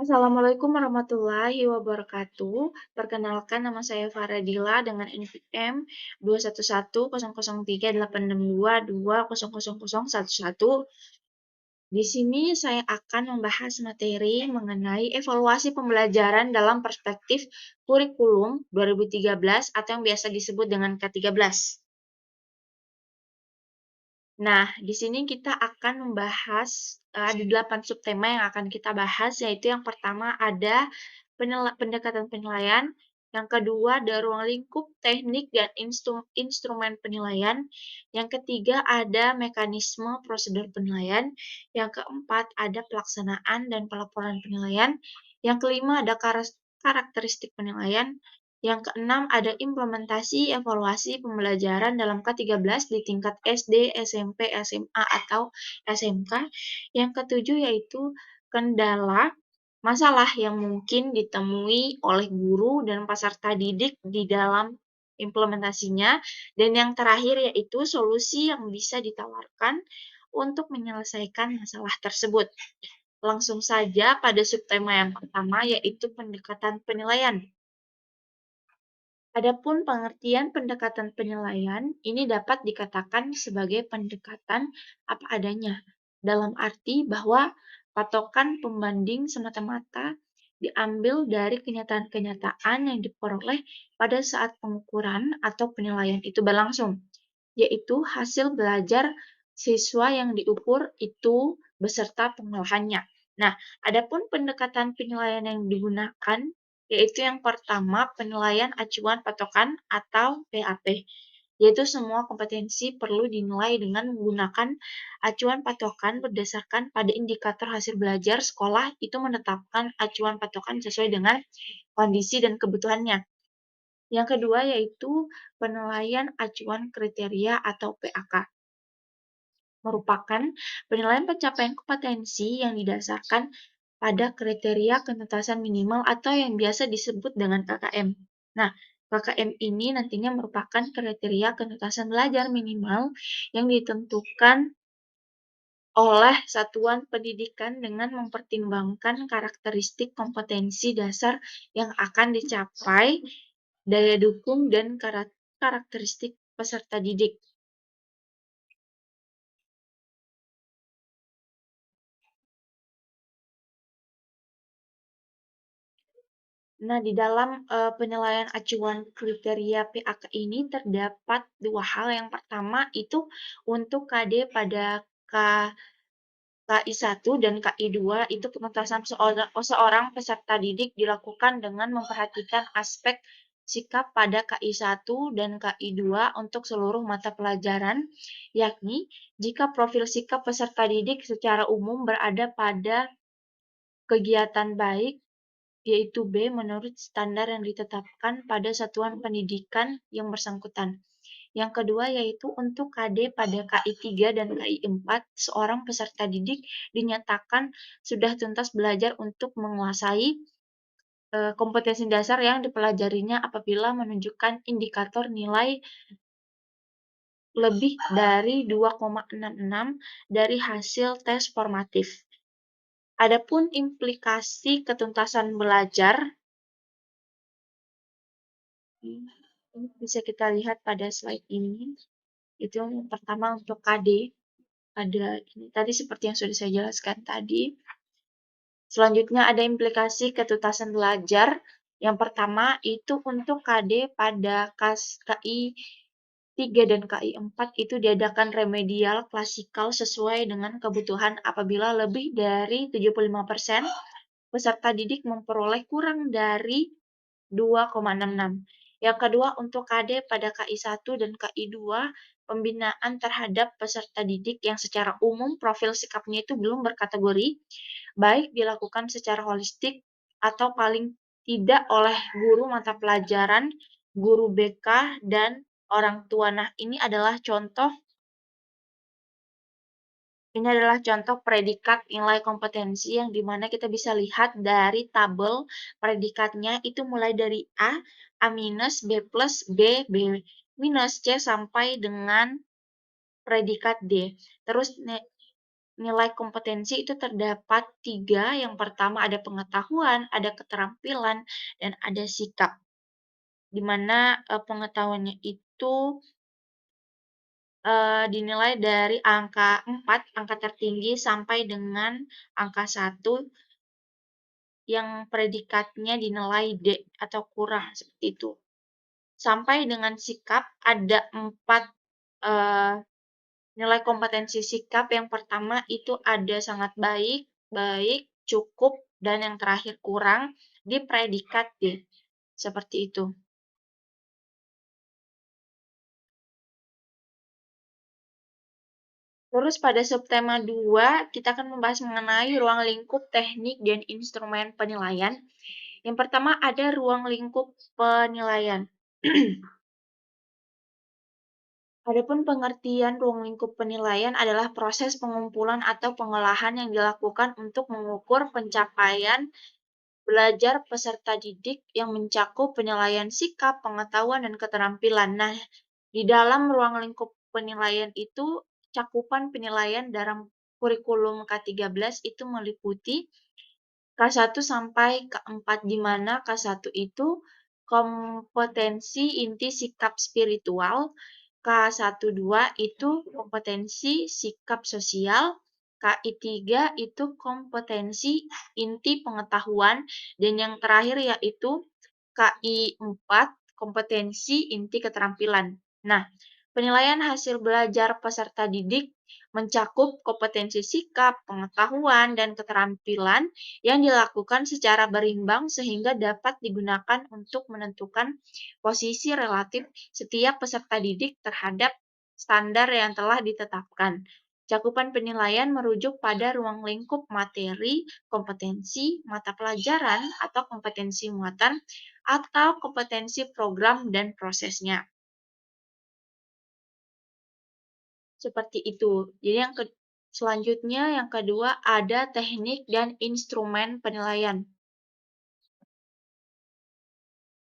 Assalamualaikum warahmatullahi wabarakatuh. Perkenalkan nama saya Faradila dengan NPM 2110038622200011. Di sini saya akan membahas materi mengenai evaluasi pembelajaran dalam perspektif kurikulum 2013 atau yang biasa disebut dengan K13. Nah, di sini kita akan membahas ada 8 subtema yang akan kita bahas, yaitu yang pertama ada pendekatan penilaian, yang kedua ada ruang lingkup teknik dan instrumen penilaian, yang ketiga ada mekanisme prosedur penilaian, yang keempat ada pelaksanaan dan pelaporan penilaian, yang kelima ada karakteristik penilaian, yang keenam ada implementasi evaluasi pembelajaran dalam K13 di tingkat SD, SMP, SMA, atau SMK. Yang ketujuh yaitu kendala masalah yang mungkin ditemui oleh guru dan peserta didik di dalam implementasinya. Dan yang terakhir yaitu solusi yang bisa ditawarkan untuk menyelesaikan masalah tersebut. Langsung saja pada subtema yang pertama yaitu pendekatan penilaian. Adapun pengertian pendekatan penilaian ini dapat dikatakan sebagai pendekatan apa adanya, dalam arti bahwa patokan pembanding semata-mata diambil dari kenyataan-kenyataan yang diperoleh pada saat pengukuran atau penilaian itu berlangsung, yaitu hasil belajar siswa yang diukur itu beserta pengolahannya. Nah, adapun pendekatan penilaian yang digunakan yaitu yang pertama penilaian acuan patokan atau PAP, yaitu semua kompetensi perlu dinilai dengan menggunakan acuan patokan berdasarkan pada indikator hasil belajar sekolah itu menetapkan acuan patokan sesuai dengan kondisi dan kebutuhannya. Yang kedua yaitu penilaian acuan kriteria atau PAK, merupakan penilaian pencapaian kompetensi yang didasarkan pada kriteria kentuntasan minimal atau yang biasa disebut dengan KKM. Nah, KKM ini nantinya merupakan kriteria kentuntasan belajar minimal yang ditentukan oleh satuan pendidikan dengan mempertimbangkan karakteristik kompetensi dasar yang akan dicapai, daya dukung, dan karakteristik peserta didik. Nah, di dalam penilaian acuan kriteria PAK ini terdapat dua hal. Yang pertama itu untuk KD pada KI 1 dan KI 2 itu penuntasan seorang peserta didik dilakukan dengan memperhatikan aspek sikap pada KI 1 dan KI 2 untuk seluruh mata pelajaran, yakni jika profil sikap peserta didik secara umum berada pada kegiatan baik, yaitu B menurut standar yang ditetapkan pada satuan pendidikan yang bersangkutan. Yang kedua yaitu untuk KD pada KI 3 dan KI 4, seorang peserta didik dinyatakan sudah tuntas belajar untuk menguasai kompetensi dasar yang dipelajarinya apabila menunjukkan indikator nilai lebih dari 2,66 dari hasil tes formatif. Adapun implikasi ketuntasan belajar ini bisa kita lihat pada slide ini. Itu yang pertama untuk KD. Ada ini tadi seperti yang sudah saya jelaskan tadi. Selanjutnya ada implikasi ketuntasan belajar. Yang pertama itu untuk KD pada KI 3 dan KI 4 itu diadakan remedial klasikal sesuai dengan kebutuhan apabila lebih dari 75% peserta didik memperoleh kurang dari 2,66. Yang kedua untuk KD pada KI 1 dan KI 2, pembinaan terhadap peserta didik yang secara umum profil sikapnya itu belum berkategori, baik dilakukan secara holistik atau paling tidak oleh guru mata pelajaran, guru BK, dan orang tua. Nah, ini adalah contoh predikat nilai kompetensi yang dimana kita bisa lihat dari tabel predikatnya itu mulai dari A minus, B plus, B minus, C sampai dengan predikat D. Terus nilai kompetensi itu terdapat 3. Yang pertama ada pengetahuan, ada keterampilan, dan ada sikap. Di mana pengetahuannya itu dinilai dari angka 4, angka tertinggi, sampai dengan angka 1 yang predikatnya dinilai D atau kurang, seperti itu. Sampai dengan sikap ada 4 eh, nilai kompetensi sikap. Yang pertama itu ada sangat baik, baik, cukup, dan yang terakhir kurang di predikat D. Seperti itu. Terus pada subtema 2, kita akan membahas mengenai ruang lingkup teknik dan instrumen penilaian. Yang pertama ada ruang lingkup penilaian. Adapun pengertian ruang lingkup penilaian adalah proses pengumpulan atau pengolahan yang dilakukan untuk mengukur pencapaian belajar peserta didik yang mencakup penilaian sikap, pengetahuan, dan keterampilan. Nah, di dalam ruang lingkup penilaian itu, cakupan penilaian dalam kurikulum K13 itu meliputi K1 sampai K4, di mana K1 itu kompetensi inti sikap spiritual, K12 itu kompetensi sikap sosial, KI3 itu kompetensi inti pengetahuan, dan yang terakhir yaitu KI4 kompetensi inti keterampilan. Nah, penilaian hasil belajar peserta didik mencakup kompetensi sikap, pengetahuan, dan keterampilan yang dilakukan secara berimbang sehingga dapat digunakan untuk menentukan posisi relatif setiap peserta didik terhadap standar yang telah ditetapkan. Cakupan penilaian merujuk pada ruang lingkup materi, kompetensi, mata pelajaran, atau kompetensi muatan, atau kompetensi program dan prosesnya. Seperti itu. Jadi selanjutnya yang kedua ada teknik dan instrumen penilaian.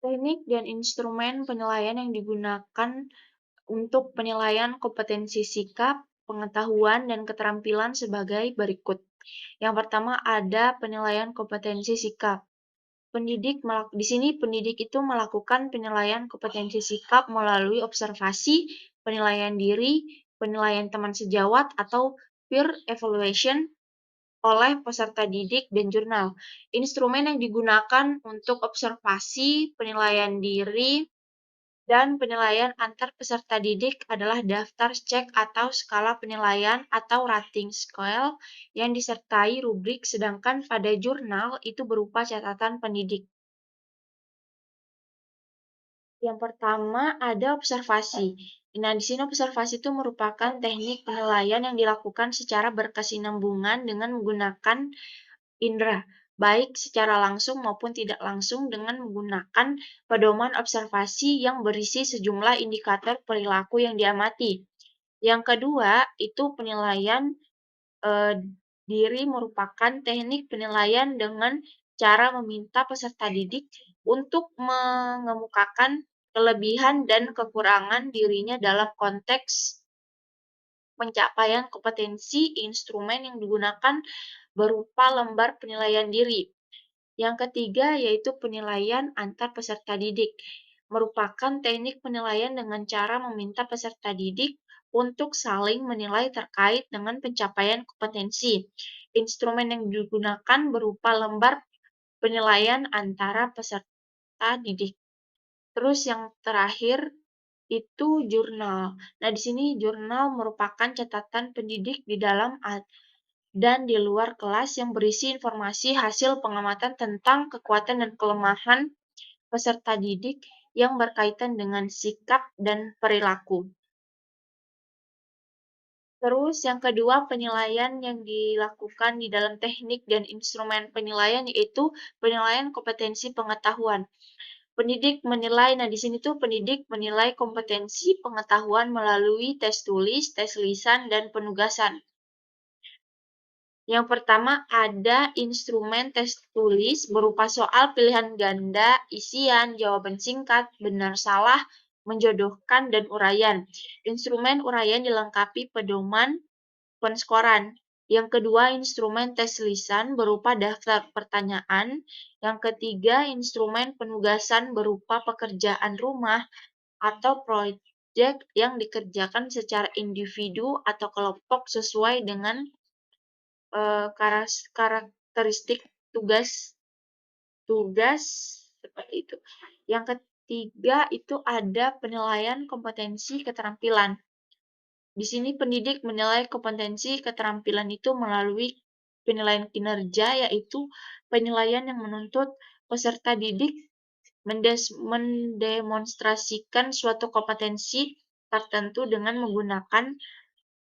Teknik dan instrumen penilaian yang digunakan untuk penilaian kompetensi sikap, pengetahuan, dan keterampilan sebagai berikut. Yang pertama ada penilaian kompetensi sikap. Di sini pendidik itu melakukan penilaian kompetensi sikap melalui observasi, penilaian diri, penilaian teman sejawat atau peer evaluation oleh peserta didik dan jurnal. Instrumen yang digunakan untuk observasi, penilaian diri, dan penilaian antar peserta didik adalah daftar cek atau skala penilaian atau rating scale yang disertai rubrik, sedangkan pada jurnal itu berupa catatan pendidik. Yang pertama ada observasi. Nah, di sini observasi itu merupakan teknik penilaian yang dilakukan secara berkesinambungan dengan menggunakan indera, baik secara langsung maupun tidak langsung dengan menggunakan pedoman observasi yang berisi sejumlah indikator perilaku yang diamati. Yang kedua, itu penilaian diri merupakan teknik penilaian dengan cara meminta peserta didik untuk mengemukakan kelebihan dan kekurangan dirinya dalam konteks pencapaian kompetensi. Instrumen yang digunakan berupa lembar penilaian diri. Yang ketiga yaitu penilaian antar peserta didik, merupakan teknik penilaian dengan cara meminta peserta didik untuk saling menilai terkait dengan pencapaian kompetensi. Instrumen yang digunakan berupa lembar penilaian antara peserta didik. Terus yang terakhir itu jurnal. Nah, di sini jurnal merupakan catatan pendidik di dalam dan di luar kelas yang berisi informasi hasil pengamatan tentang kekuatan dan kelemahan peserta didik yang berkaitan dengan sikap dan perilaku. Terus yang kedua, penilaian yang dilakukan di dalam teknik dan instrumen penilaian yaitu penilaian kompetensi pengetahuan. Pendidik menilai, nah di sini tuh pendidik menilai kompetensi pengetahuan melalui tes tulis, tes lisan, dan penugasan. Yang pertama ada instrumen tes tulis berupa soal pilihan ganda, isian, jawaban singkat, benar salah, menjodohkan, dan uraian. Instrumen uraian dilengkapi pedoman penskoran. Yang kedua, instrumen tes lisan berupa daftar pertanyaan. Yang ketiga, instrumen penugasan berupa pekerjaan rumah atau proyek yang dikerjakan secara individu atau kelompok sesuai dengan karakteristik tugas tugas seperti itu. Yang ketiga itu ada penilaian kompetensi keterampilan. Di sini pendidik menilai kompetensi keterampilan itu melalui penilaian kinerja, yaitu penilaian yang menuntut peserta didik mendemonstrasikan suatu kompetensi tertentu dengan menggunakan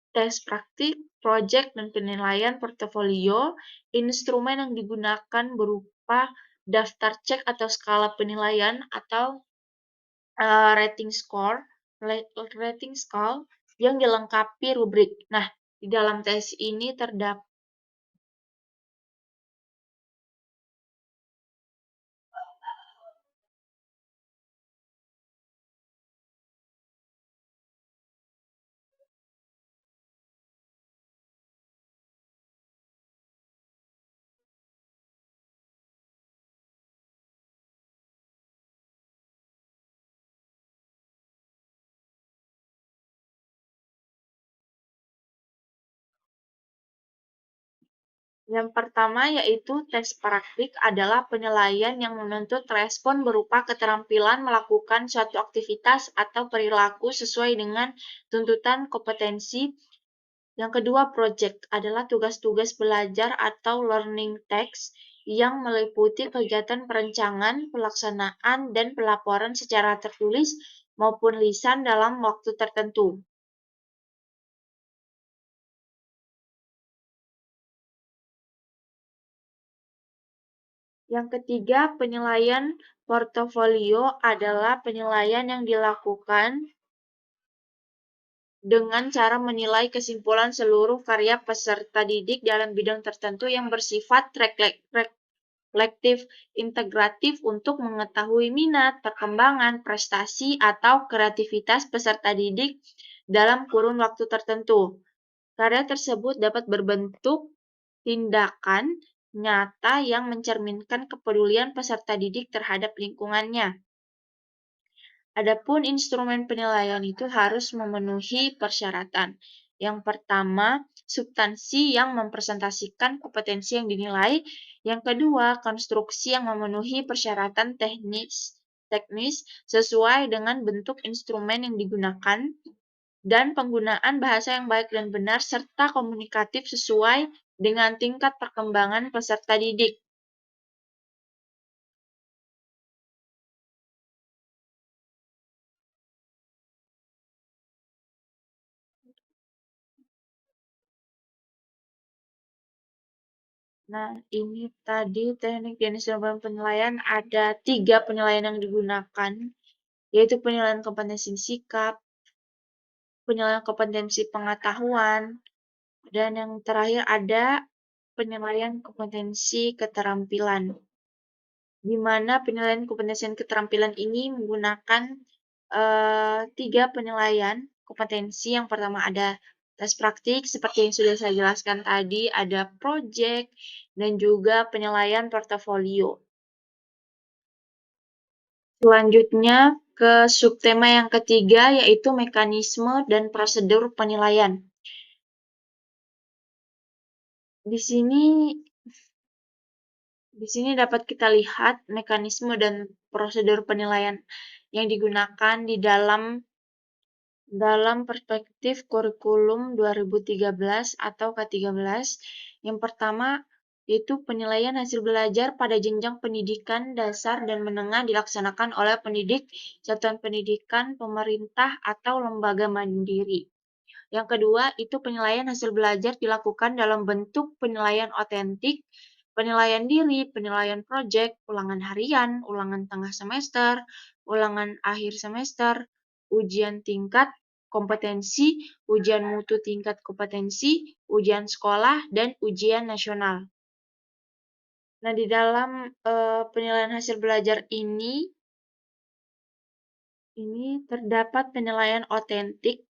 tes praktik, proyek, dan penilaian portofolio. Instrumen yang digunakan berupa daftar cek atau skala penilaian atau rating score, rating scale yang dilengkapi rubrik. Nah, di dalam tes ini terdapat yang pertama yaitu tes praktik adalah penilaian yang menuntut respon berupa keterampilan melakukan suatu aktivitas atau perilaku sesuai dengan tuntutan kompetensi. Yang kedua, project adalah tugas-tugas belajar atau learning text yang meliputi kegiatan perencanaan, pelaksanaan, dan pelaporan secara tertulis maupun lisan dalam waktu tertentu. Yang ketiga, penilaian portofolio adalah penilaian yang dilakukan dengan cara menilai kesimpulan seluruh karya peserta didik dalam bidang tertentu yang bersifat reflektif integratif untuk mengetahui minat, perkembangan, prestasi, atau kreativitas peserta didik dalam kurun waktu tertentu. Karya tersebut dapat berbentuk tindakan nyata yang mencerminkan kepedulian peserta didik terhadap lingkungannya. Adapun instrumen penilaian itu harus memenuhi persyaratan. Yang pertama, substansi yang mempresentasikan kompetensi yang dinilai. Yang kedua, konstruksi yang memenuhi persyaratan teknis sesuai dengan bentuk instrumen yang digunakan dan penggunaan bahasa yang baik dan benar serta komunikatif sesuai dengan tingkat perkembangan peserta didik. Nah, ini tadi teknik dan instrumen penilaian ada 3 penilaian yang digunakan, yaitu penilaian kompetensi sikap, penilaian kompetensi pengetahuan, dan yang terakhir ada penilaian kompetensi keterampilan. Di mana penilaian kompetensi dan keterampilan ini menggunakan 3 penilaian kompetensi. Yang pertama ada tes praktik, seperti yang sudah saya jelaskan tadi, ada project, dan juga penilaian portofolio. Selanjutnya ke subtema yang ketiga, yaitu mekanisme dan prosedur penilaian. Di sini dapat kita lihat mekanisme dan prosedur penilaian yang digunakan di dalam perspektif kurikulum 2013 atau K13. Yang pertama, yaitu penilaian hasil belajar pada jenjang pendidikan dasar dan menengah dilaksanakan oleh pendidik, satuan pendidikan, pemerintah, atau lembaga mandiri. Yang kedua, itu penilaian hasil belajar dilakukan dalam bentuk penilaian otentik, penilaian diri, penilaian proyek, ulangan harian, ulangan tengah semester, ulangan akhir semester, ujian tingkat kompetensi, ujian mutu tingkat kompetensi, ujian sekolah, dan ujian nasional. Nah, di dalam penilaian hasil belajar ini terdapat penilaian otentik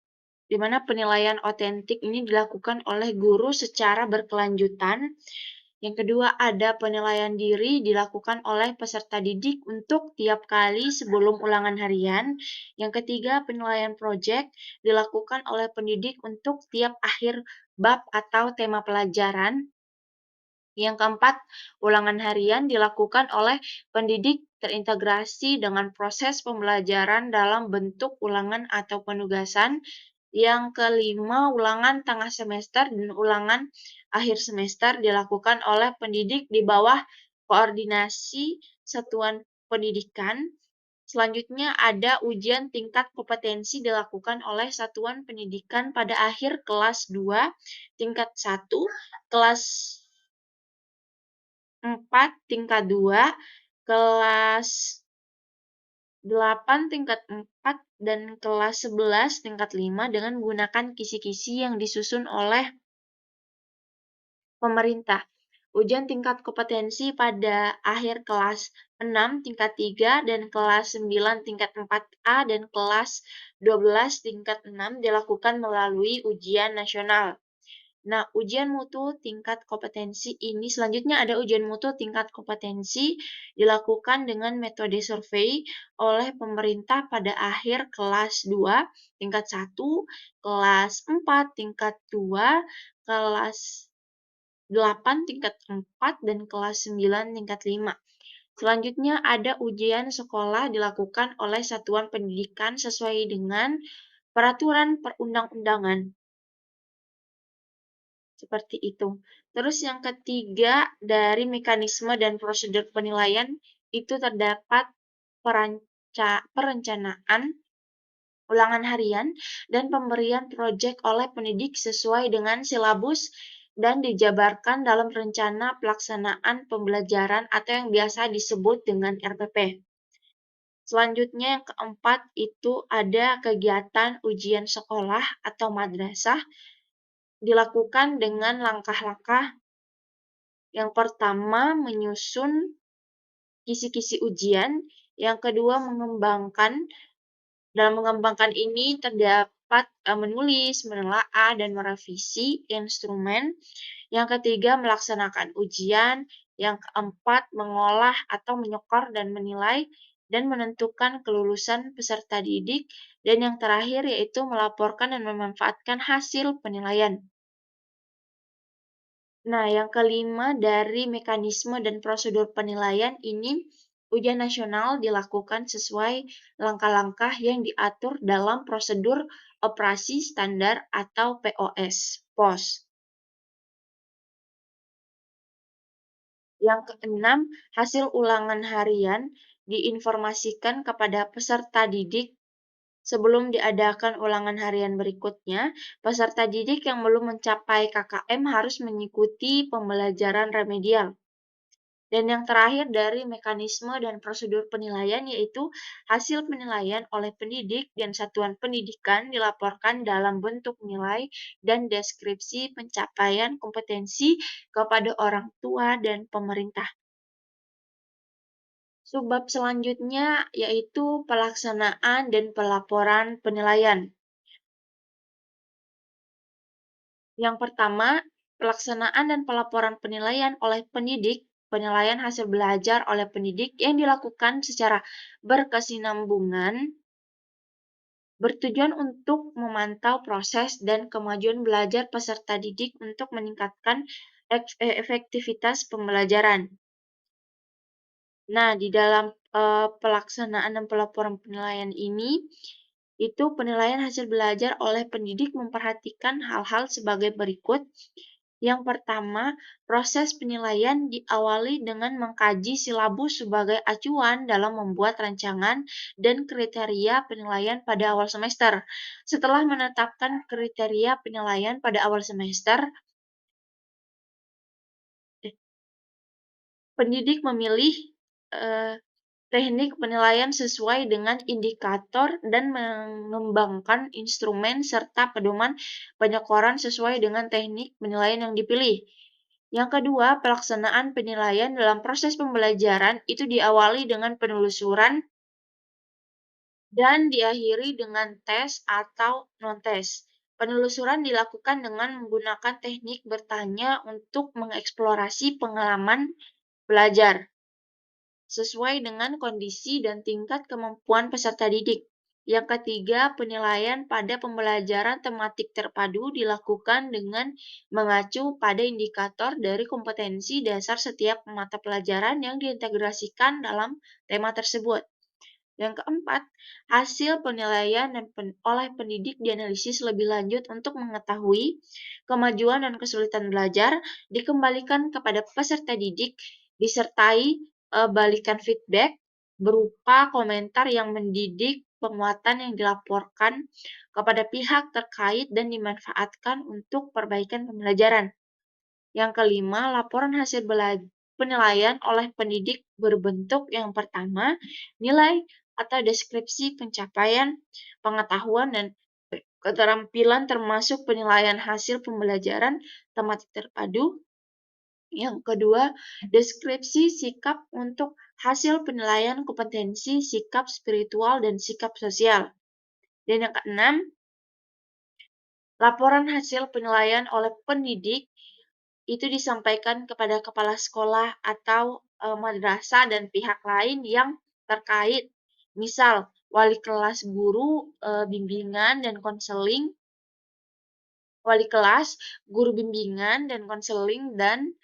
di mana penilaian otentik ini dilakukan oleh guru secara berkelanjutan. Yang kedua, ada penilaian diri dilakukan oleh peserta didik untuk tiap kali sebelum ulangan harian. Yang ketiga, penilaian proyek dilakukan oleh pendidik untuk tiap akhir bab atau tema pelajaran. Yang keempat, ulangan harian dilakukan oleh pendidik terintegrasi dengan proses pembelajaran dalam bentuk ulangan atau penugasan. Yang kelima, ulangan tengah semester dan ulangan akhir semester dilakukan oleh pendidik di bawah koordinasi satuan pendidikan. Selanjutnya ada ujian tingkat kompetensi dilakukan oleh satuan pendidikan pada akhir kelas 2, tingkat 1, kelas 4 tingkat 2, kelas 8 tingkat 4, dan kelas 11 tingkat 5 dengan menggunakan kisi-kisi yang disusun oleh pemerintah. Ujian tingkat kompetensi pada akhir kelas 6 tingkat 3 dan kelas 9 tingkat 4A dan kelas 12 tingkat 6 dilakukan melalui ujian nasional. Nah, ujian mutu tingkat kompetensi ini selanjutnya ada ujian mutu tingkat kompetensi dilakukan dengan metode survei oleh pemerintah pada akhir kelas 2 tingkat 1, kelas 4 tingkat 2, kelas 8 tingkat 4, dan kelas 9 tingkat 5. Selanjutnya ada ujian sekolah dilakukan oleh satuan pendidikan sesuai dengan peraturan perundang-undangan. Seperti itu. Terus yang ketiga, dari mekanisme dan prosedur penilaian itu terdapat perencanaan ulangan harian dan pemberian proyek oleh pendidik sesuai dengan silabus dan dijabarkan dalam rencana pelaksanaan pembelajaran atau yang biasa disebut dengan RPP. Selanjutnya yang keempat itu ada kegiatan ujian sekolah atau madrasah dilakukan dengan langkah-langkah. Yang pertama, menyusun kisi-kisi ujian. Yang kedua, mengembangkan. Dalam mengembangkan ini terdapat menulis, menelaah, dan merevisi instrumen. Yang ketiga, melaksanakan ujian. Yang keempat, mengolah atau menyekor dan menilai dan menentukan kelulusan peserta didik. Dan yang terakhir yaitu melaporkan dan memanfaatkan hasil penilaian. Nah, yang kelima dari mekanisme dan prosedur penilaian ini, ujian nasional dilakukan sesuai langkah-langkah yang diatur dalam prosedur operasi standar atau POS, POS. Yang keenam, hasil ulangan harian diinformasikan kepada peserta didik sebelum diadakan ulangan harian berikutnya. Peserta didik yang belum mencapai KKM harus mengikuti pembelajaran remedial. Dan yang terakhir dari mekanisme dan prosedur penilaian yaitu hasil penilaian oleh pendidik dan satuan pendidikan dilaporkan dalam bentuk nilai dan deskripsi pencapaian kompetensi kepada orang tua dan pemerintah. Subbab selanjutnya yaitu pelaksanaan dan pelaporan penilaian. Yang pertama, pelaksanaan dan pelaporan penilaian oleh pendidik, penilaian hasil belajar oleh pendidik yang dilakukan secara berkesinambungan, bertujuan untuk memantau proses dan kemajuan belajar peserta didik untuk meningkatkan efektivitas pembelajaran. Nah, di dalam pelaksanaan dan pelaporan penilaian ini, itu penilaian hasil belajar oleh pendidik memperhatikan hal-hal sebagai berikut. Yang pertama, proses penilaian diawali dengan mengkaji silabus sebagai acuan dalam membuat rancangan dan kriteria penilaian pada awal semester. Setelah menetapkan kriteria penilaian pada awal semester, pendidik memilih teknik penilaian sesuai dengan indikator dan mengembangkan instrumen serta pedoman penyekoran sesuai dengan teknik penilaian yang dipilih. Yang kedua, pelaksanaan penilaian dalam proses pembelajaran itu diawali dengan penelusuran dan diakhiri dengan tes atau non-tes. Penelusuran dilakukan dengan menggunakan teknik bertanya untuk mengeksplorasi pengalaman belajar sesuai dengan kondisi dan tingkat kemampuan peserta didik. Yang ketiga, penilaian pada pembelajaran tematik terpadu dilakukan dengan mengacu pada indikator dari kompetensi dasar setiap mata pelajaran yang diintegrasikan dalam tema tersebut. Yang keempat, hasil penilaian oleh pendidik dianalisis lebih lanjut untuk mengetahui kemajuan dan kesulitan belajar, dikembalikan kepada peserta didik, disertai balikan feedback berupa komentar yang mendidik, penguatan yang dilaporkan kepada pihak terkait dan dimanfaatkan untuk perbaikan pembelajaran. Yang kelima, laporan hasil penilaian oleh pendidik berbentuk yang pertama, nilai atau deskripsi pencapaian, pengetahuan, dan keterampilan termasuk penilaian hasil pembelajaran tematik terpadu. Yang kedua, deskripsi sikap untuk hasil penilaian kompetensi, sikap spiritual, dan sikap sosial. Dan yang keenam, laporan hasil penilaian oleh pendidik itu disampaikan kepada kepala sekolah atau madrasah dan pihak lain yang terkait. Misal, wali kelas, guru, bimbingan dan konseling, wali kelas, guru bimbingan dan konseling, dan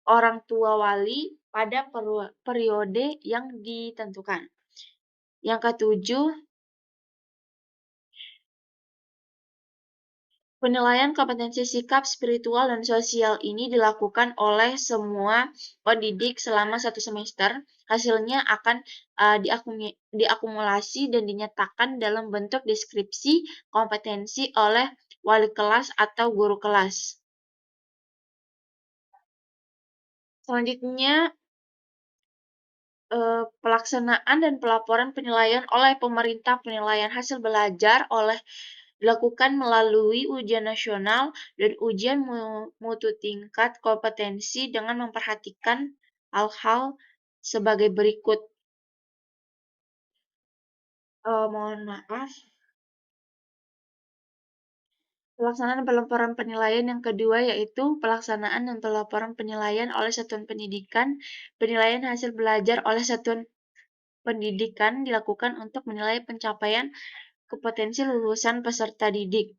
orang tua wali pada periode yang ditentukan. Yang ketujuh, penilaian kompetensi sikap spiritual dan sosial ini dilakukan oleh semua pendidik selama 1 semester. Hasilnya akan diakumulasi dan dinyatakan dalam bentuk deskripsi kompetensi oleh wali kelas atau guru kelas. Selanjutnya, pelaksanaan dan pelaporan penilaian oleh pemerintah. Penilaian hasil belajar dilakukan melalui ujian nasional dan ujian mutu tingkat kompetensi dengan memperhatikan hal-hal sebagai berikut. Mohon maaf. Pelaksanaan dan pelaporan penilaian yang kedua yaitu pelaksanaan dan pelaporan penilaian oleh satuan pendidikan. Penilaian hasil belajar oleh satuan pendidikan dilakukan untuk menilai pencapaian kompetensi lulusan peserta didik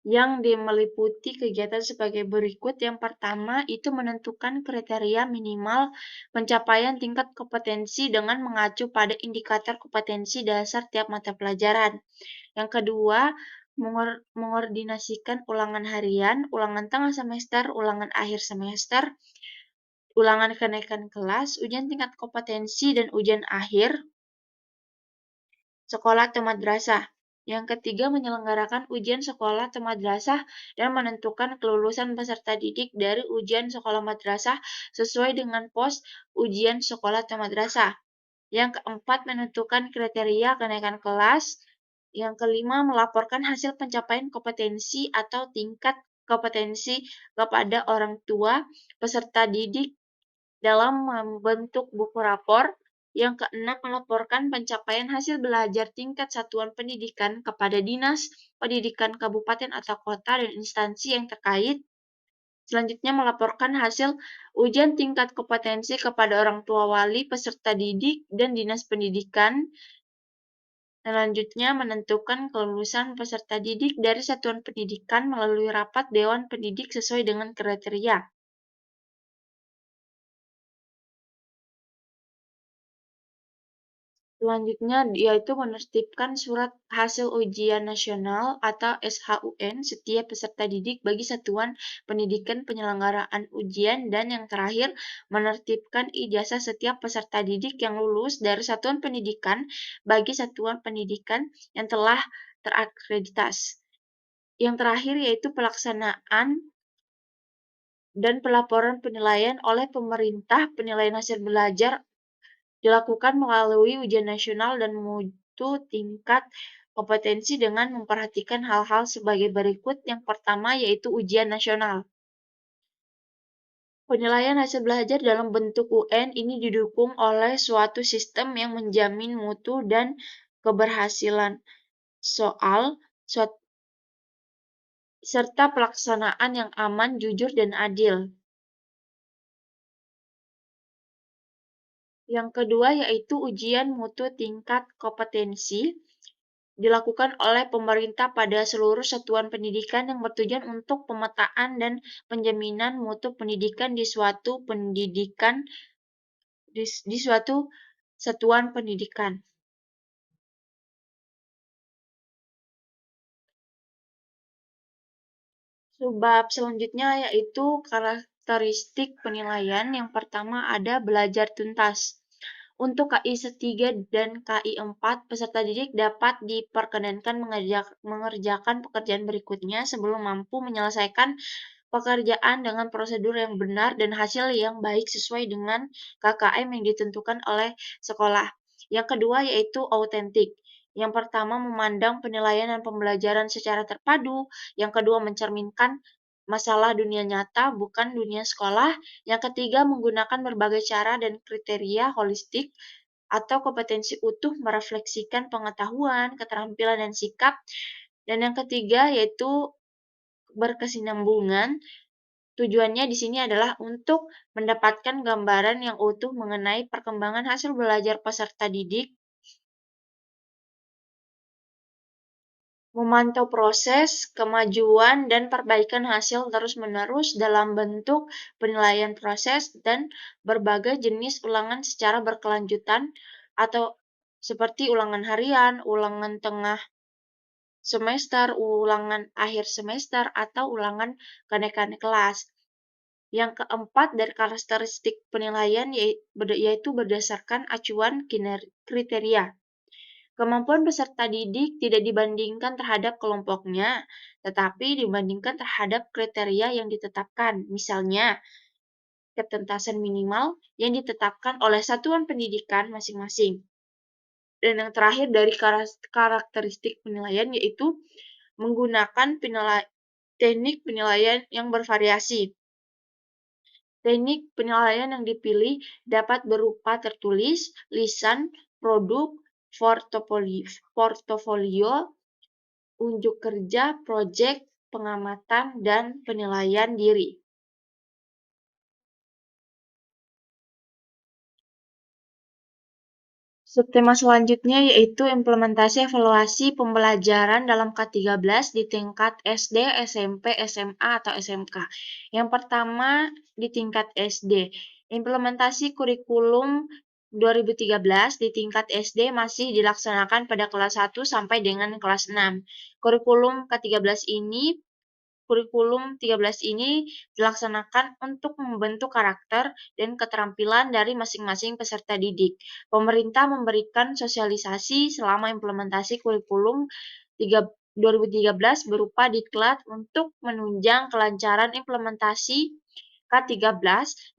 yang meliputi kegiatan sebagai berikut. Yang pertama, itu menentukan kriteria minimal pencapaian tingkat kompetensi dengan mengacu pada indikator kompetensi dasar tiap mata pelajaran. Yang kedua, mengordinasikan ulangan harian, ulangan tengah semester, ulangan akhir semester, ulangan kenaikan kelas, ujian tingkat kompetensi, dan ujian akhir sekolah atau madrasah. Yang ketiga, menyelenggarakan ujian sekolah atau madrasah dan menentukan kelulusan peserta didik dari ujian sekolah madrasah sesuai dengan pos ujian sekolah atau madrasah. Yang keempat, menentukan kriteria kenaikan kelas. Yang kelima, melaporkan hasil pencapaian kompetensi atau tingkat kompetensi kepada orang tua peserta didik dalam membentuk buku rapor. Yang keenam, melaporkan pencapaian hasil belajar tingkat satuan pendidikan kepada Dinas Pendidikan Kabupaten atau Kota dan instansi yang terkait. Selanjutnya, melaporkan hasil ujian tingkat kompetensi kepada orang tua wali peserta didik dan Dinas Pendidikan. Selanjutnya, menentukan kelulusan peserta didik dari satuan pendidikan melalui rapat Dewan Pendidik sesuai dengan kriteria. Selanjutnya, yaitu menertibkan surat hasil ujian nasional atau SHUN setiap peserta didik bagi satuan pendidikan penyelenggaraan ujian. Dan yang terakhir, menertibkan ijazah setiap peserta didik yang lulus dari satuan pendidikan bagi satuan pendidikan yang telah terakreditasi. Yang terakhir yaitu pelaksanaan dan pelaporan penilaian oleh pemerintah. Penilaian hasil belajar dilakukan melalui ujian nasional dan mutu tingkat kompetensi dengan memperhatikan hal-hal sebagai berikut. Yang pertama yaitu ujian nasional. Penilaian hasil belajar dalam bentuk UN ini didukung oleh suatu sistem yang menjamin mutu dan keberhasilan soal, serta pelaksanaan yang aman, jujur, dan adil. Yang kedua yaitu ujian mutu tingkat kompetensi dilakukan oleh pemerintah pada seluruh satuan pendidikan yang bertujuan untuk pemetaan dan penjaminan mutu pendidikan di suatu satuan pendidikan. Sebab selanjutnya yaitu karakteristik penilaian. Yang pertama ada belajar tuntas. Untuk KI 3 dan KI 4, peserta didik dapat diperkenankan mengerjakan pekerjaan berikutnya sebelum mampu menyelesaikan pekerjaan dengan prosedur yang benar dan hasil yang baik sesuai dengan KKM yang ditentukan oleh sekolah. Yang kedua yaitu autentik. Yang pertama memandang penilaian dan pembelajaran secara terpadu. Yang kedua mencerminkan masalah dunia nyata, bukan dunia sekolah. Yang ketiga menggunakan berbagai cara dan kriteria holistik atau kompetensi utuh merefleksikan pengetahuan, keterampilan, dan sikap. Dan yang ketiga yaitu berkesinambungan. Tujuannya di sini adalah untuk mendapatkan gambaran yang utuh mengenai perkembangan hasil belajar peserta didik, memantau proses, kemajuan, dan perbaikan hasil terus-menerus dalam bentuk penilaian proses dan berbagai jenis ulangan secara berkelanjutan atau seperti ulangan harian, ulangan tengah semester, ulangan akhir semester, atau ulangan kenaikan kelas. Yang keempat dari karakteristik penilaian yaitu berdasarkan acuan kriteria. Kemampuan peserta didik tidak dibandingkan terhadap kelompoknya, tetapi dibandingkan terhadap kriteria yang ditetapkan. Misalnya, ketuntasan minimal yang ditetapkan oleh satuan pendidikan masing-masing. Dan yang terakhir dari karakteristik penilaian yaitu menggunakan teknik penilaian yang bervariasi. Teknik penilaian yang dipilih dapat berupa tertulis, lisan, produk, portofolio, unjuk kerja, proyek, pengamatan, dan penilaian diri. Subtema selanjutnya yaitu implementasi evaluasi pembelajaran dalam K13 di tingkat SD, SMP, SMA, atau SMK. Yang pertama di tingkat SD, implementasi kurikulum 2013 di tingkat SD masih dilaksanakan pada kelas 1 sampai dengan kelas 6. Kurikulum 13 ini dilaksanakan untuk membentuk karakter dan keterampilan dari masing-masing peserta didik. Pemerintah memberikan sosialisasi selama implementasi kurikulum 2013 berupa diklat untuk menunjang kelancaran implementasi K13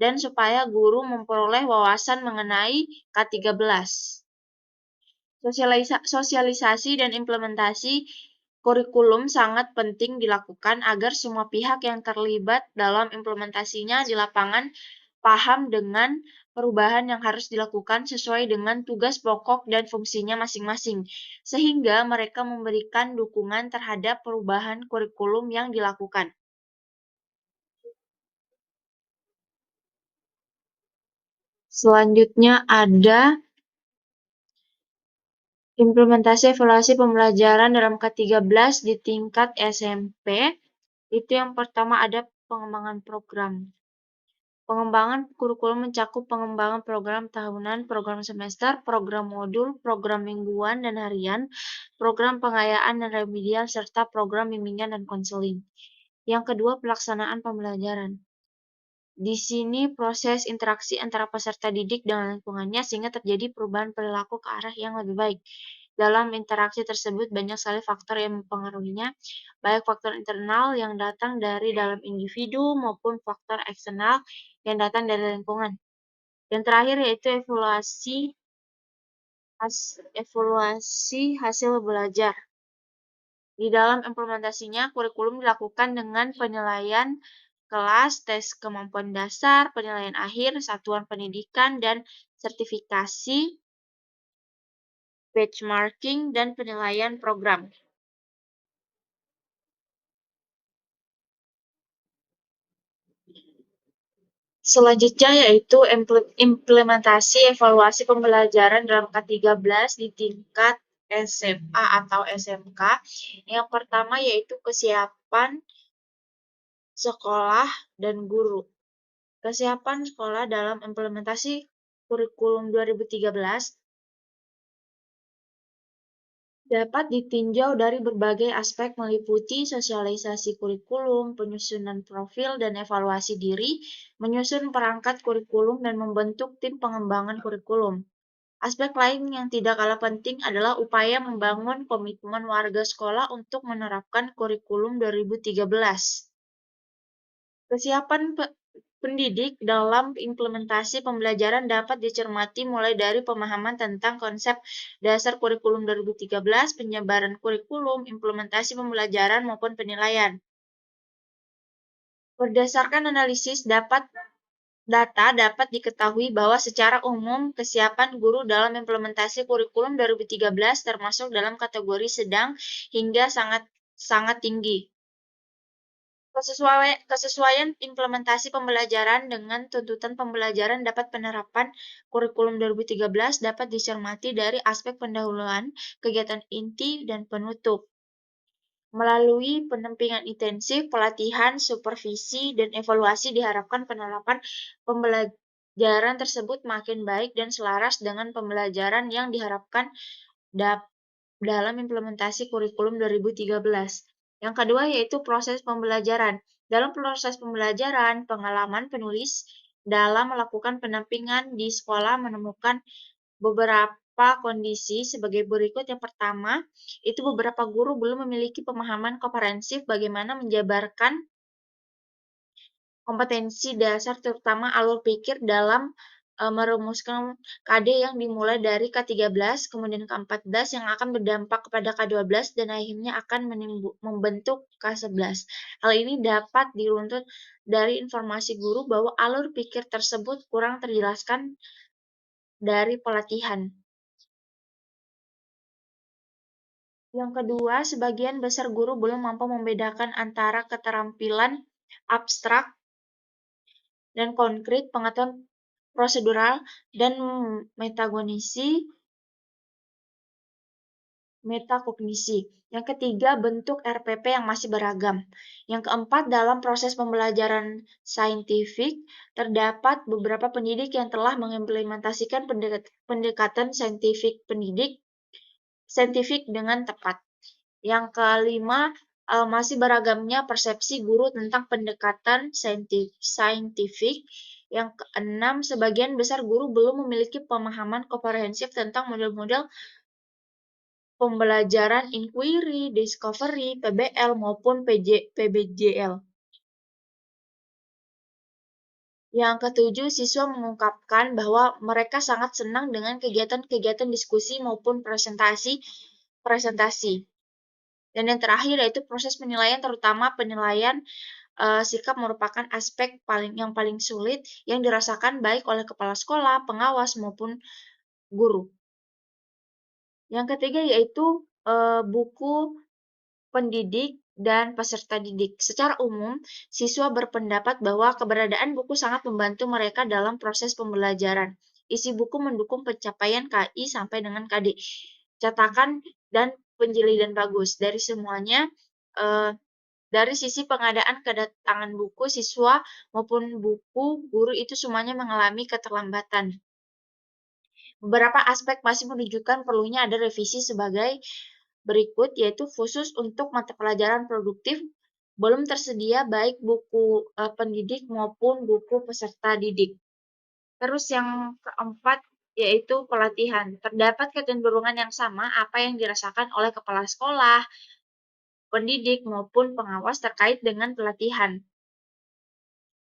dan supaya guru memperoleh wawasan mengenai K13. Sosialisasi dan implementasi kurikulum sangat penting dilakukan agar semua pihak yang terlibat dalam implementasinya di lapangan paham dengan perubahan yang harus dilakukan sesuai dengan tugas pokok dan fungsinya masing-masing, sehingga mereka memberikan dukungan terhadap perubahan kurikulum yang dilakukan. Selanjutnya ada implementasi evaluasi pembelajaran dalam K13 di tingkat SMP. Itu yang pertama ada pengembangan program. Pengembangan kurikulum mencakup pengembangan program tahunan, program semester, program modul, program mingguan dan harian, program pengayaan dan remedial, serta program bimbingan dan konseling. Yang kedua, pelaksanaan pembelajaran. Di sini proses interaksi antara peserta didik dengan lingkungannya sehingga terjadi perubahan perilaku ke arah yang lebih baik. Dalam interaksi tersebut banyak sekali faktor yang mempengaruhinya, baik faktor internal yang datang dari dalam individu maupun faktor eksternal yang datang dari lingkungan. Yang terakhir yaitu evaluasi hasil belajar. Di dalam implementasinya, kurikulum dilakukan dengan penilaian kelas, tes kemampuan dasar, penilaian akhir, satuan pendidikan, dan sertifikasi benchmarking, dan penilaian program. Selanjutnya yaitu implementasi evaluasi pembelajaran dalam K13 di tingkat SMA atau SMK. Yang pertama yaitu kesiapan sekolah dan guru. Kesiapan sekolah dalam implementasi kurikulum 2013 dapat ditinjau dari berbagai aspek meliputi sosialisasi kurikulum, penyusunan profil dan evaluasi diri, menyusun perangkat kurikulum, dan membentuk tim pengembangan kurikulum. Aspek lain yang tidak kalah penting adalah upaya membangun komitmen warga sekolah untuk menerapkan kurikulum 2013. Kesiapan pendidik dalam implementasi pembelajaran dapat dicermati mulai dari pemahaman tentang konsep dasar kurikulum 2013, penyebaran kurikulum, implementasi pembelajaran maupun penilaian. Berdasarkan analisis data dapat diketahui bahwa secara umum kesiapan guru dalam implementasi kurikulum 2013 termasuk dalam kategori sedang hingga sangat tinggi. Kesesuaian implementasi pembelajaran dengan tuntutan pembelajaran dapat penerapan kurikulum 2013 dapat dicermati dari aspek pendahuluan, kegiatan inti, dan penutup. Melalui pendampingan intensif, pelatihan, supervisi, dan evaluasi diharapkan penerapan pembelajaran tersebut makin baik dan selaras dengan pembelajaran yang diharapkan dalam implementasi kurikulum 2013. Yang kedua yaitu proses pembelajaran. Dalam proses pembelajaran, pengalaman penulis dalam melakukan pendampingan di sekolah menemukan beberapa kondisi sebagai berikut. Yang pertama, itu beberapa guru belum memiliki pemahaman komprehensif bagaimana menjabarkan kompetensi dasar terutama alur pikir dalam merumuskan KD yang dimulai dari K13, kemudian K14 yang akan berdampak kepada K12 dan akhirnya akan membentuk K11. Hal ini dapat diruntut dari informasi guru bahwa alur pikir tersebut kurang terjelaskan dari pelatihan. Yang kedua, sebagian besar guru belum mampu membedakan antara keterampilan abstrak dan konkret, pengetahuan prosedural, dan metakognisi. Yang ketiga, bentuk RPP yang masih beragam. Yang keempat, dalam proses pembelajaran saintifik, terdapat beberapa pendidik yang telah mengimplementasikan pendekatan saintifik dengan tepat. Yang kelima, masih beragamnya persepsi guru tentang pendekatan saintifik. Yang keenam, sebagian besar guru belum memiliki pemahaman komprehensif tentang model-model pembelajaran inquiry, discovery, PBL, maupun PBJL. Yang ketujuh, siswa mengungkapkan bahwa mereka sangat senang dengan kegiatan-kegiatan diskusi maupun presentasi. Dan yang terakhir yaitu proses penilaian, terutama penilaian sikap merupakan aspek yang paling sulit yang dirasakan baik oleh kepala sekolah, pengawas, maupun guru. Yang ketiga yaitu buku pendidik dan peserta didik. Secara umum, siswa berpendapat bahwa keberadaan buku sangat membantu mereka dalam proses pembelajaran. Isi buku mendukung pencapaian KI sampai dengan KD. Cetakan dan penjilidan bagus. Dari semuanya, dari sisi pengadaan kedatangan buku, siswa maupun buku guru itu semuanya mengalami keterlambatan. Beberapa aspek masih menunjukkan perlunya ada revisi sebagai berikut, yaitu khusus untuk mata pelajaran produktif, belum tersedia baik buku pendidik maupun buku peserta didik. Terus yang keempat, yaitu pelatihan. Terdapat kecenderungan yang sama apa yang dirasakan oleh kepala sekolah, pendidik, maupun pengawas terkait dengan pelatihan.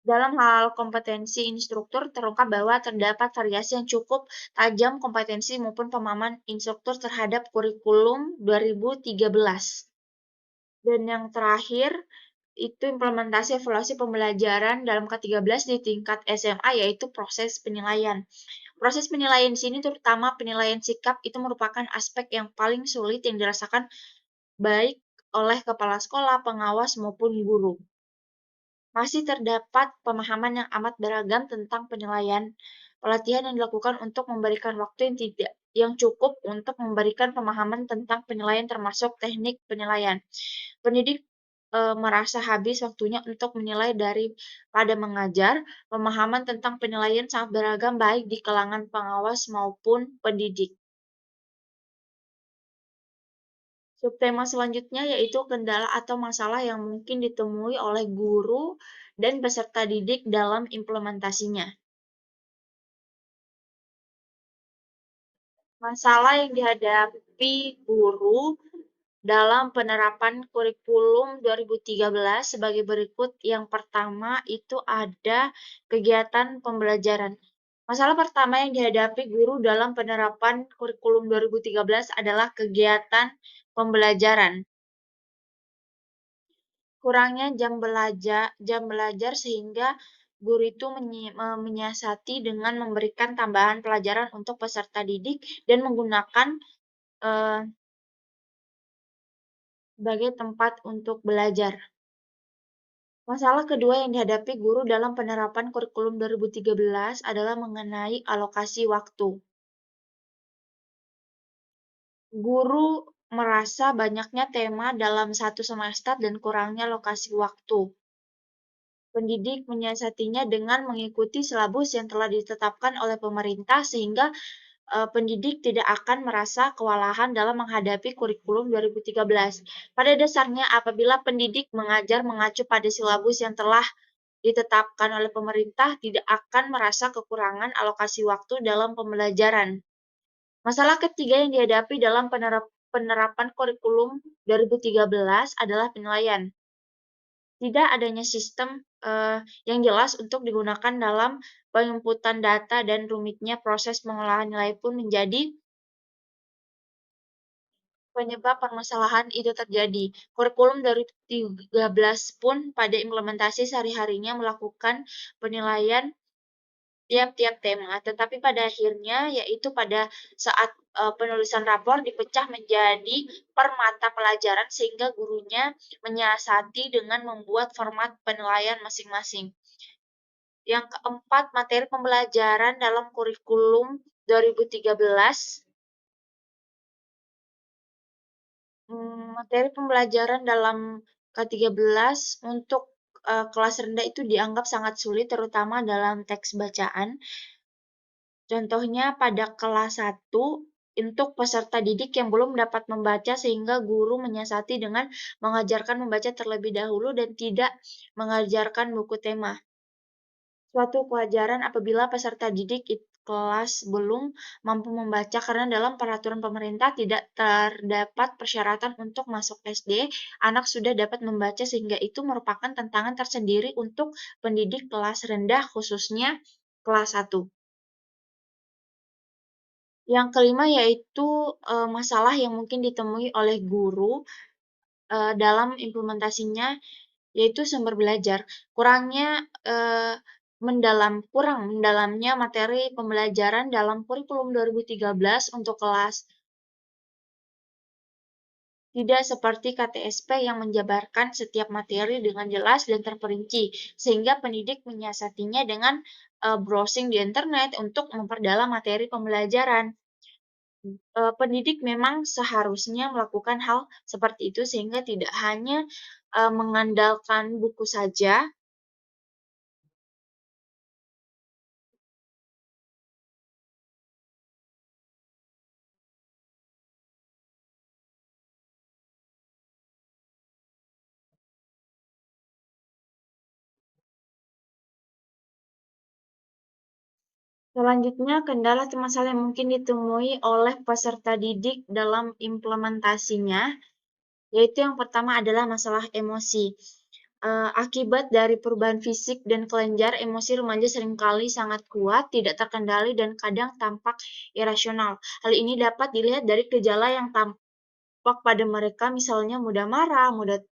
Dalam hal kompetensi instruktur, terungkap bahwa terdapat variasi yang cukup tajam kompetensi maupun pemahaman instruktur terhadap kurikulum 2013. Dan yang terakhir, itu implementasi evaluasi pembelajaran dalam K13 di tingkat SMA, yaitu proses penilaian. Proses penilaian di sini terutama penilaian sikap itu merupakan aspek yang paling sulit yang dirasakan baik oleh kepala sekolah, pengawas, maupun guru. Masih terdapat pemahaman yang amat beragam tentang penilaian. Pelatihan yang dilakukan untuk memberikan waktu yang cukup untuk memberikan pemahaman tentang penilaian termasuk teknik penilaian. Pendidik merasa habis waktunya untuk menilai daripada mengajar. Pemahaman tentang penilaian sangat beragam baik di kalangan pengawas maupun pendidik. Subtema selanjutnya yaitu kendala atau masalah yang mungkin ditemui oleh guru dan peserta didik dalam implementasinya. Masalah yang dihadapi guru dalam penerapan kurikulum 2013 sebagai berikut. Yang pertama itu ada kegiatan pembelajaran. Masalah pertama yang dihadapi guru dalam penerapan kurikulum 2013 adalah kegiatan pembelajaran. Kurangnya jam belajar sehingga guru itu menyiasati dengan memberikan tambahan pelajaran untuk peserta didik dan menggunakan sebagai tempat untuk belajar. Masalah kedua yang dihadapi guru dalam penerapan kurikulum 2013 adalah mengenai alokasi waktu. Guru merasa banyaknya tema dalam satu semester dan kurangnya alokasi waktu. Pendidik menyiasatinya dengan mengikuti silabus yang telah ditetapkan oleh pemerintah sehingga pendidik tidak akan merasa kewalahan dalam menghadapi kurikulum 2013. Pada dasarnya, apabila pendidik mengajar mengacu pada silabus yang telah ditetapkan oleh pemerintah, tidak akan merasa kekurangan alokasi waktu dalam pembelajaran. Masalah ketiga yang dihadapi dalam penerapan kurikulum 2013 adalah penilaian. Tidak adanya sistem yang jelas untuk digunakan dalam penginputan data dan rumitnya proses pengolahan nilai pun menjadi penyebab permasalahan itu terjadi. Kurikulum 2013 pun pada implementasi sehari-harinya melakukan penilaian tiap-tiap tema, tetapi pada akhirnya yaitu pada saat penulisan rapor dipecah menjadi per mata pelajaran sehingga gurunya menyiasati dengan membuat format penilaian masing-masing. Yang keempat, materi pembelajaran dalam kurikulum 2013. Materi pembelajaran dalam K13 untuk kelas rendah itu dianggap sangat sulit, terutama dalam teks bacaan. Contohnya pada kelas 1 untuk peserta didik yang belum dapat membaca sehingga guru menyiasati dengan mengajarkan membaca terlebih dahulu dan tidak mengajarkan buku tema. Suatu kewajaran apabila peserta didik kelas belum mampu membaca karena dalam peraturan pemerintah tidak terdapat persyaratan untuk masuk SD, anak sudah dapat membaca sehingga itu merupakan tantangan tersendiri untuk pendidik kelas rendah khususnya kelas 1. Yang kelima yaitu masalah yang mungkin ditemui oleh guru dalam implementasinya yaitu sumber belajar. Kurang mendalamnya materi pembelajaran dalam kurikulum 2013 untuk kelas tidak seperti KTSP yang menjabarkan setiap materi dengan jelas dan terperinci, sehingga pendidik menyiasatinya dengan browsing di internet untuk memperdalam materi pembelajaran. Pendidik memang seharusnya melakukan hal seperti itu sehingga tidak hanya mengandalkan buku saja. Selanjutnya, kendala atau masalah yang mungkin ditemui oleh peserta didik dalam implementasinya, yaitu yang pertama adalah masalah emosi. Akibat dari perubahan fisik dan kelenjar, emosi remaja seringkali sangat kuat, tidak terkendali, dan kadang tampak irasional. Hal ini dapat dilihat dari gejala yang tampak pada mereka, misalnya mudah marah, mudah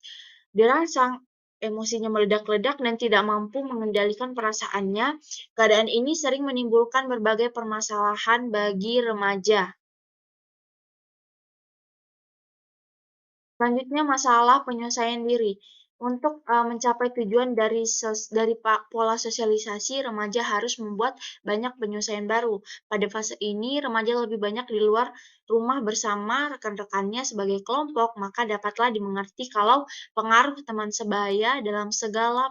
dirangsang, emosinya meledak-ledak dan tidak mampu mengendalikan perasaannya. Keadaan ini sering menimbulkan berbagai permasalahan bagi remaja. Selanjutnya masalah penyelesaian diri. Untuk mencapai tujuan dari pola sosialisasi, remaja harus membuat banyak penyelesaian baru. Pada fase ini, remaja lebih banyak di luar rumah bersama rekan-rekannya sebagai kelompok, maka dapatlah dimengerti kalau pengaruh teman sebaya dalam segala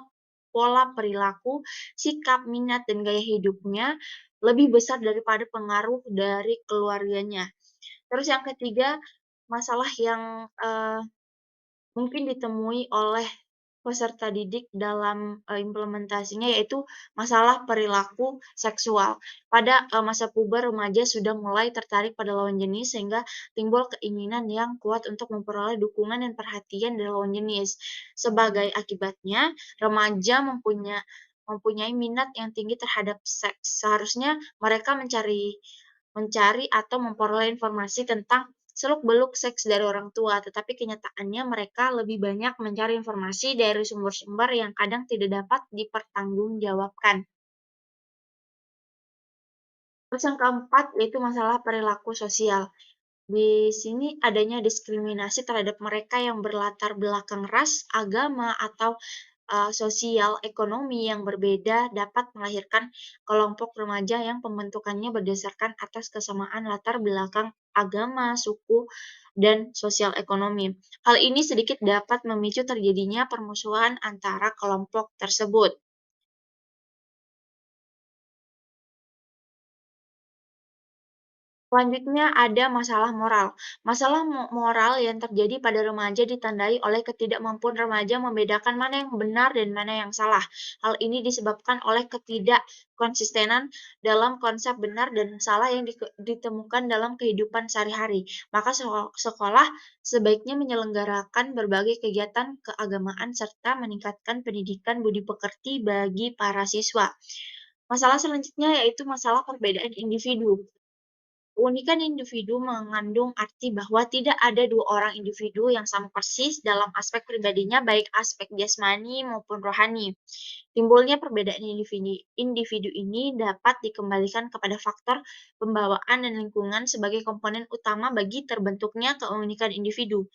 pola perilaku, sikap, minat, dan gaya hidupnya lebih besar daripada pengaruh dari keluarganya. Terus yang ketiga, masalah yang mungkin ditemui oleh peserta didik dalam implementasinya, yaitu masalah perilaku seksual. Pada masa puber, remaja sudah mulai tertarik pada lawan jenis sehingga timbul keinginan yang kuat untuk memperoleh dukungan dan perhatian dari lawan jenis. Sebagai akibatnya, remaja mempunyai minat yang tinggi terhadap seks. Seharusnya mereka mencari mencari atau memperoleh informasi tentang seluk-beluk seks dari orang tua, tetapi kenyataannya mereka lebih banyak mencari informasi dari sumber-sumber yang kadang tidak dapat dipertanggungjawabkan. Terus yang keempat yaitu masalah perilaku sosial. Di sini adanya diskriminasi terhadap mereka yang berlatar belakang ras, agama, atau sosial ekonomi yang berbeda dapat melahirkan kelompok remaja yang pembentukannya berdasarkan atas kesamaan latar belakang agama, suku, dan sosial ekonomi. Hal ini sedikit dapat memicu terjadinya permusuhan antara kelompok tersebut. Selanjutnya ada masalah moral. Masalah moral yang terjadi pada remaja ditandai oleh ketidakmampuan remaja membedakan mana yang benar dan mana yang salah. Hal ini disebabkan oleh ketidakkonsistenan dalam konsep benar dan salah yang ditemukan dalam kehidupan sehari-hari. Maka sekolah sebaiknya menyelenggarakan berbagai kegiatan keagamaan serta meningkatkan pendidikan budi pekerti bagi para siswa. Masalah selanjutnya yaitu masalah perbedaan individu. Keunikan individu mengandung arti bahwa tidak ada dua orang individu yang sama persis dalam aspek pribadinya, baik aspek jasmani maupun rohani. Timbulnya perbedaan individu ini dapat dikembalikan kepada faktor pembawaan dan lingkungan sebagai komponen utama bagi terbentuknya keunikan individu.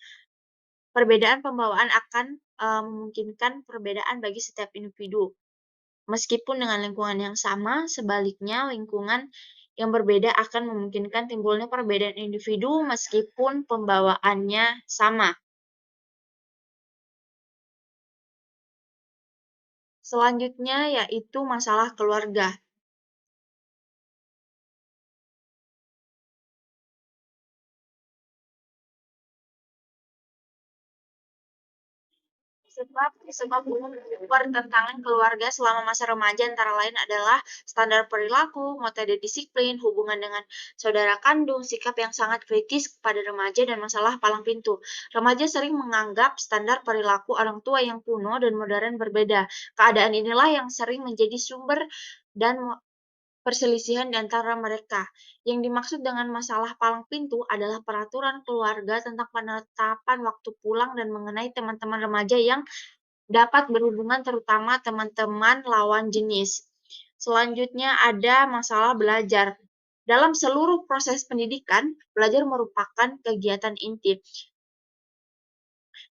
Perbedaan pembawaan akan memungkinkan perbedaan bagi setiap individu. Meskipun dengan lingkungan yang sama, sebaliknya lingkungan yang berbeda akan memungkinkan timbulnya perbedaan individu meskipun pembawaannya sama. Selanjutnya yaitu masalah keluarga. Sebab umum pertentangan keluarga selama masa remaja antara lain adalah standar perilaku, metode disiplin, hubungan dengan saudara kandung, sikap yang sangat kritis pada remaja, dan masalah palang pintu. Remaja sering menganggap standar perilaku orang tua yang kuno dan modern berbeda. Keadaan inilah yang sering menjadi sumber dan perselisihan di antara mereka. Yang dimaksud dengan masalah palang pintu adalah peraturan keluarga tentang penetapan waktu pulang dan mengenai teman-teman remaja yang dapat berhubungan, terutama teman-teman lawan jenis. Selanjutnya ada masalah belajar. Dalam seluruh proses pendidikan, belajar merupakan kegiatan inti.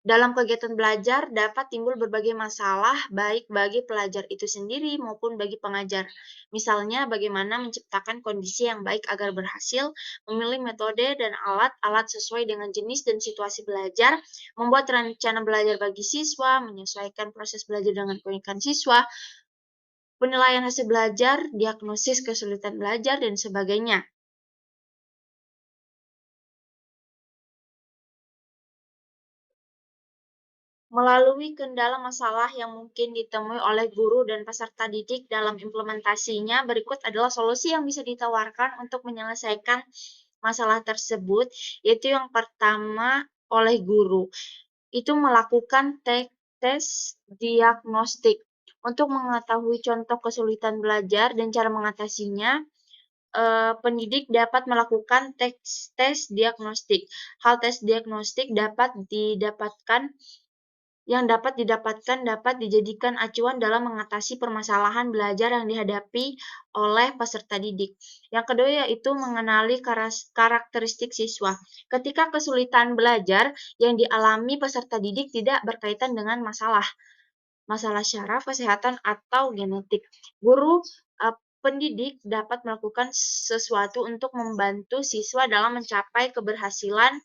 Dalam kegiatan belajar dapat timbul berbagai masalah, baik bagi pelajar itu sendiri maupun bagi pengajar. Misalnya, bagaimana menciptakan kondisi yang baik agar berhasil, memilih metode dan alat-alat sesuai dengan jenis dan situasi belajar, membuat rencana belajar bagi siswa, menyesuaikan proses belajar dengan keunikan siswa, penilaian hasil belajar, diagnosis kesulitan belajar, dan sebagainya. Melalui kendala masalah yang mungkin ditemui oleh guru dan peserta didik dalam implementasinya, berikut adalah solusi yang bisa ditawarkan untuk menyelesaikan masalah tersebut, yaitu yang pertama oleh guru, itu melakukan tes diagnostik. Untuk mengetahui contoh kesulitan belajar dan cara mengatasinya, pendidik dapat melakukan tes diagnostik. Hal tes diagnostik dapat didapatkan yang dapat didapatkan dapat dijadikan acuan dalam mengatasi permasalahan belajar yang dihadapi oleh peserta didik. Yang kedua yaitu mengenali karakteristik siswa. Ketika kesulitan belajar yang dialami peserta didik tidak berkaitan dengan masalah syaraf, kesehatan, atau genetik. Guru pendidik dapat melakukan sesuatu untuk membantu siswa dalam mencapai keberhasilan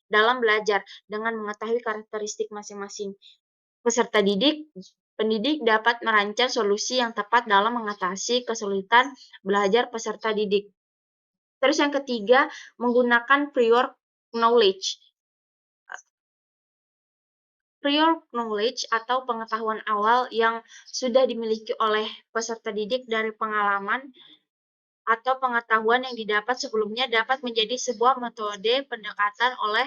dalam belajar dengan mengetahui karakteristik masing-masing. Peserta didik, pendidik dapat merancang solusi yang tepat dalam mengatasi kesulitan belajar peserta didik. Terus yang ketiga, menggunakan prior knowledge. Prior knowledge atau pengetahuan awal yang sudah dimiliki oleh peserta didik dari pengalaman atau pengetahuan yang didapat sebelumnya dapat menjadi sebuah metode pendekatan oleh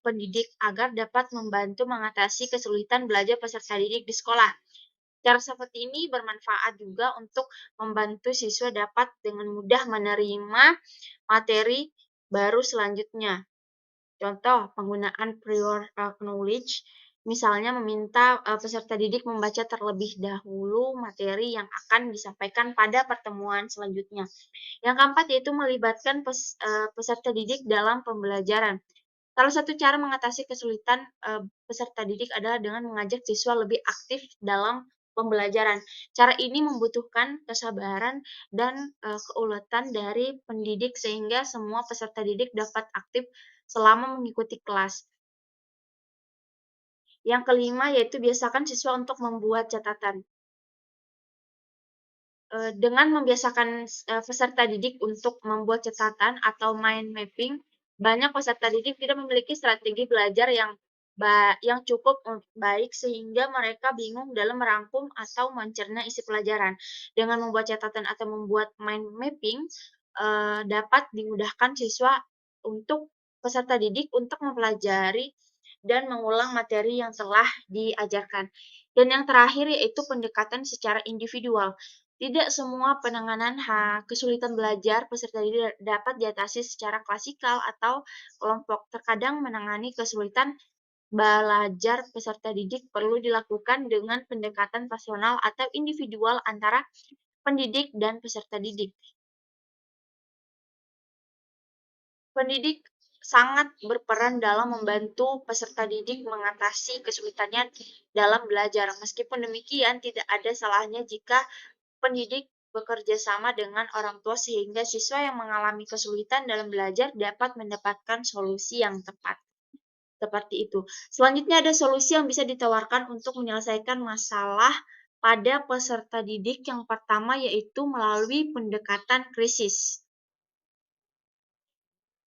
pendidik agar dapat membantu mengatasi kesulitan belajar peserta didik di sekolah. Cara seperti ini bermanfaat juga untuk membantu siswa dapat dengan mudah menerima materi baru selanjutnya. Contoh, penggunaan prior knowledge, misalnya meminta peserta didik membaca terlebih dahulu materi yang akan disampaikan pada pertemuan selanjutnya. Yang keempat yaitu melibatkan peserta didik dalam pembelajaran. Salah satu cara mengatasi kesulitan peserta didik adalah dengan mengajak siswa lebih aktif dalam pembelajaran. Cara ini membutuhkan kesabaran dan keuletan dari pendidik sehingga semua peserta didik dapat aktif selama mengikuti kelas. Yang kelima yaitu biasakan siswa untuk membuat catatan. Dengan membiasakan peserta didik untuk membuat catatan atau mind mapping, banyak peserta didik tidak memiliki strategi belajar yang cukup baik sehingga mereka bingung dalam merangkum atau mencerna isi pelajaran. Dengan membuat catatan atau membuat mind mapping, dapat dimudahkan siswa untuk peserta didik untuk mempelajari dan mengulang materi yang telah diajarkan. Dan yang terakhir yaitu pendekatan secara individual. Tidak semua penanganan kesulitan belajar peserta didik dapat diatasi secara klasikal atau kelompok. Terkadang menangani kesulitan belajar peserta didik perlu dilakukan dengan pendekatan personal atau individual antara pendidik dan peserta didik. Pendidik sangat berperan dalam membantu peserta didik mengatasi kesulitannya dalam belajar. Meskipun demikian, tidak ada salahnya jika pendidik bekerja sama dengan orang tua sehingga siswa yang mengalami kesulitan dalam belajar dapat mendapatkan solusi yang tepat. Seperti itu. Selanjutnya ada solusi yang bisa ditawarkan untuk menyelesaikan masalah pada peserta didik. Yang pertama yaitu melalui pendekatan krisis.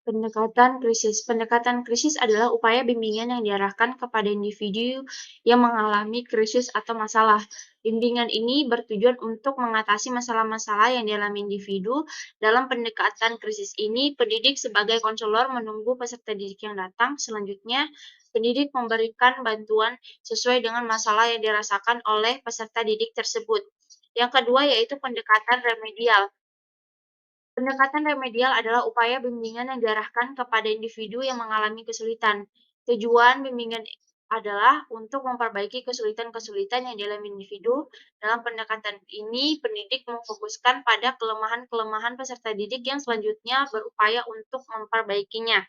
Pendekatan krisis adalah upaya bimbingan yang diarahkan kepada individu yang mengalami krisis atau masalah. Bimbingan ini bertujuan untuk mengatasi masalah-masalah yang dialami individu. Dalam pendekatan krisis ini, pendidik sebagai konselor menunggu peserta didik yang datang. Selanjutnya, pendidik memberikan bantuan sesuai dengan masalah yang dirasakan oleh peserta didik tersebut. Yang kedua yaitu pendekatan remedial. Pendekatan remedial adalah upaya bimbingan yang diarahkan kepada individu yang mengalami kesulitan. Tujuan bimbingan adalah untuk memperbaiki kesulitan-kesulitan yang dialami individu. Dalam pendekatan ini, pendidik memfokuskan pada kelemahan-kelemahan peserta didik yang selanjutnya berupaya untuk memperbaikinya.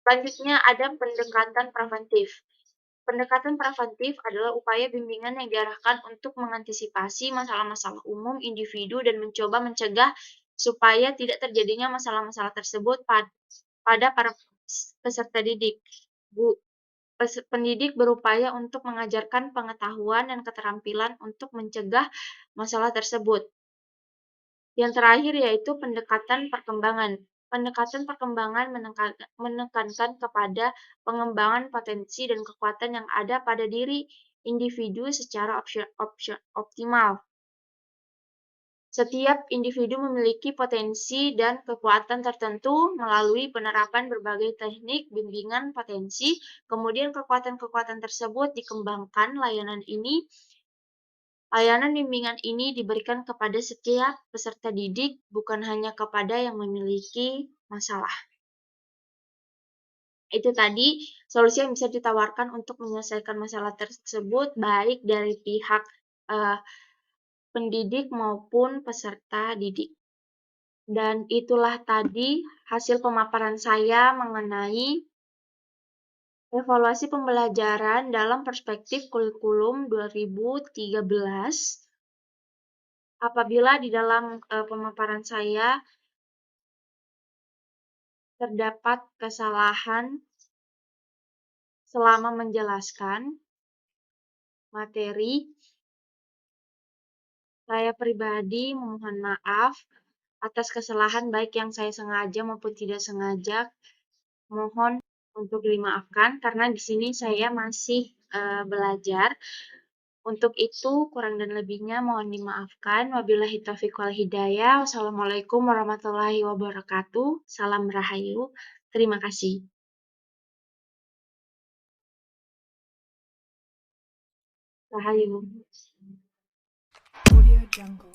Selanjutnya ada pendekatan preventif. Pendekatan preventif adalah upaya bimbingan yang diarahkan untuk mengantisipasi masalah-masalah umum individu dan mencoba mencegah supaya tidak terjadinya masalah-masalah tersebut pada para peserta didik. Pendidik berupaya untuk mengajarkan pengetahuan dan keterampilan untuk mencegah masalah tersebut. Yang terakhir yaitu pendekatan perkembangan. Pendekatan perkembangan menekankan kepada pengembangan potensi dan kekuatan yang ada pada diri individu secara optimal. Setiap individu memiliki potensi dan kekuatan tertentu melalui penerapan berbagai teknik bimbingan potensi, kemudian kekuatan-kekuatan tersebut dikembangkan. Layanan bimbingan ini diberikan kepada setiap peserta didik, bukan hanya kepada yang memiliki masalah. Itu tadi solusi yang bisa ditawarkan untuk menyelesaikan masalah tersebut baik dari pihak pendidik maupun peserta didik. Dan itulah tadi hasil pemaparan saya mengenai evaluasi pembelajaran dalam perspektif kurikulum 2013. Apabila di dalam pemaparan saya terdapat kesalahan selama menjelaskan materi, saya pribadi memohon maaf atas kesalahan baik yang saya sengaja maupun tidak sengaja. Mohon untuk dimaafkan karena di sini saya masih belajar. Untuk itu kurang dan lebihnya mohon dimaafkan. Wabillahi taufiq wal hidayah. Wassalamualaikum warahmatullahi wabarakatuh. Salam Rahayu. Terima kasih. Rahayu. Audio Jungle.